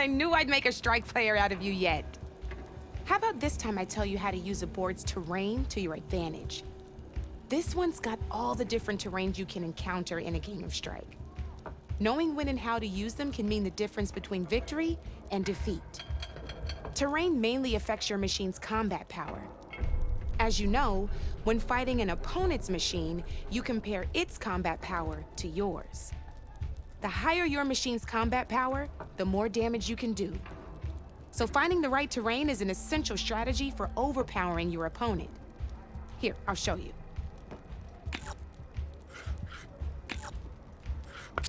I knew I'd make a strike player out of you yet. How about this time I tell you how to use a board's terrain to your advantage? This one's got all the different terrains you can encounter in a game of Strike. Knowing when and how to use them can mean the difference between victory and defeat. Terrain mainly affects your machine's combat power. As you know, when fighting an opponent's machine, you compare its combat power to yours. The higher your machine's combat power, the more damage you can do. So finding the right terrain is an essential strategy for overpowering your opponent. Here, I'll show you.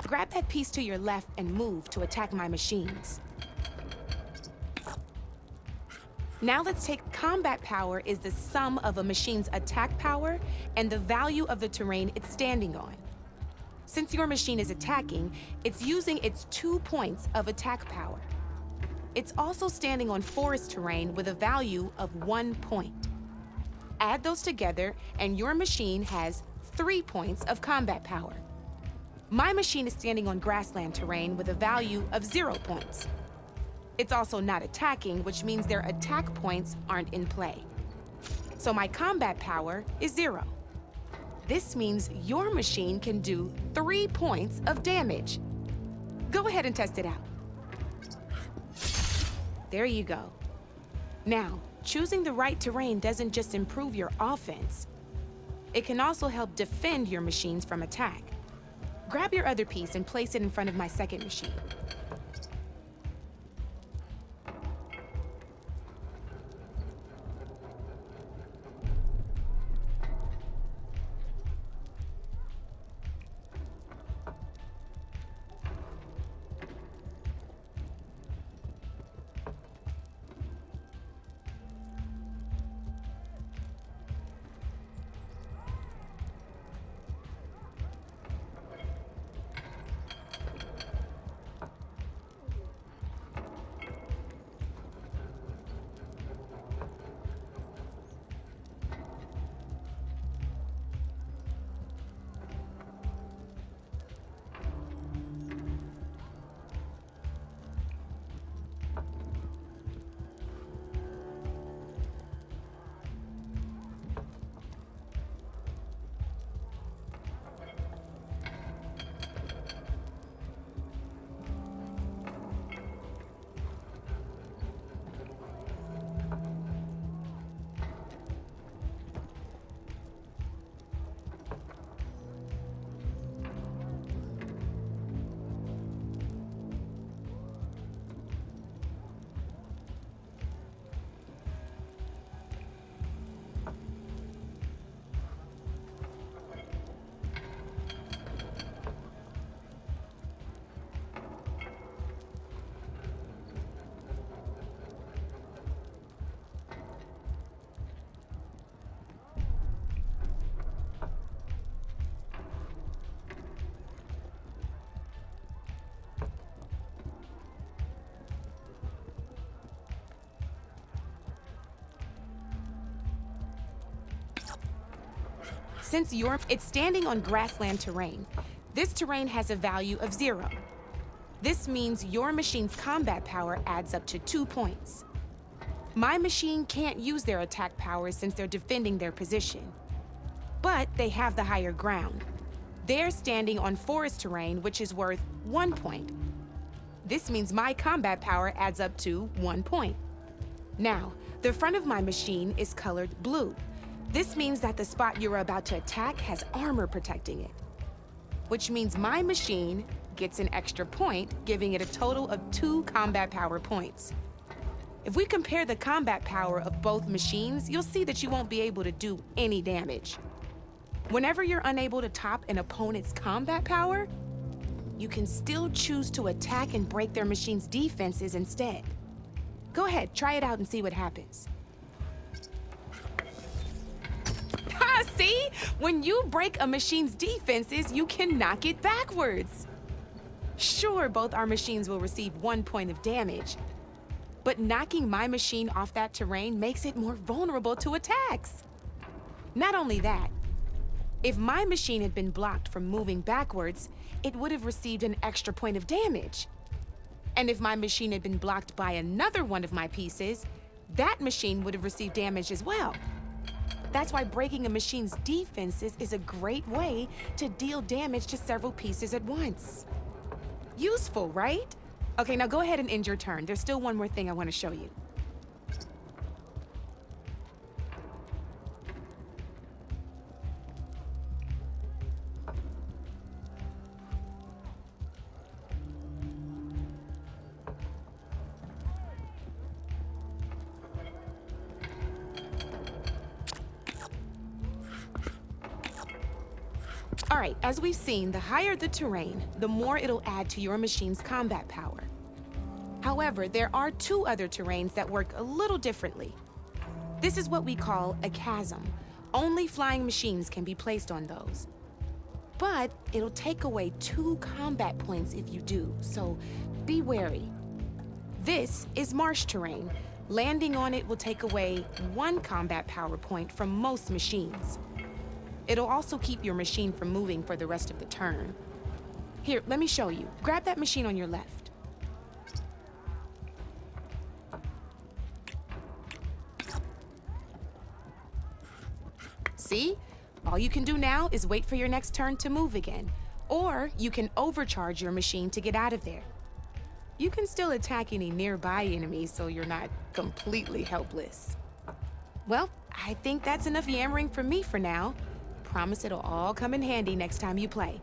Grab that piece to your left and move to attack my machines. Now let's take combat power is the sum of a machine's attack power and the value of the terrain it's standing on. Since your machine is attacking, it's using its 2 points of attack power. It's also standing on forest terrain with a value of 1 point. Add those together and your machine has 3 points of combat power. My machine is standing on grassland terrain with a value of 0 points. It's also not attacking, which means their attack points aren't in play. So my combat power is 0. This means your machine can do 3 points of damage. Go ahead and test it out. There you go. Now, choosing the right terrain doesn't just improve your offense. It can also help defend your machines from attack. Grab your other piece and place it in front of my second machine. Since it's standing on grassland terrain, this terrain has a value of 0. This means your machine's combat power adds up to 2 points. My machine can't use their attack power since they're defending their position. But they have the higher ground. They're standing on forest terrain, which is worth 1 point. This means my combat power adds up to 1 point. Now, the front of my machine is colored blue. This means that the spot you're about to attack has armor protecting it, which means my machine gets an extra point, giving it a total of 2 combat power points. If we compare the combat power of both machines, you'll see that you won't be able to do any damage. Whenever you're unable to top an opponent's combat power, you can still choose to attack and break their machine's defenses instead. Go ahead, try it out and see what happens. See? When you break a machine's defenses, you can knock it backwards. Sure, both our machines will receive 1 point of damage, but knocking my machine off that terrain makes it more vulnerable to attacks. Not only that, if my machine had been blocked from moving backwards, it would have received an extra point of damage. And if my machine had been blocked by another one of my pieces, that machine would have received damage as well. That's why breaking a machine's defenses is a great way to deal damage to several pieces at once. Useful, right? Okay, now go ahead and end your turn. There's still one more thing I want to show you. All right, as we've seen, the higher the terrain, the more it'll add to your machine's combat power. However, there are two other terrains that work a little differently. This is what we call a chasm. Only flying machines can be placed on those. But it'll take away 2 combat points if you do, so be wary. This is marsh terrain. Landing on it will take away 1 combat power point from most machines. It'll also keep your machine from moving for the rest of the turn. Here, let me show you. Grab that machine on your left. See? All you can do now is wait for your next turn to move again. Or you can overcharge your machine to get out of there. You can still attack any nearby enemies so you're not completely helpless. Well, I think that's enough yammering from me for now. Promise it'll all come in handy next time you play.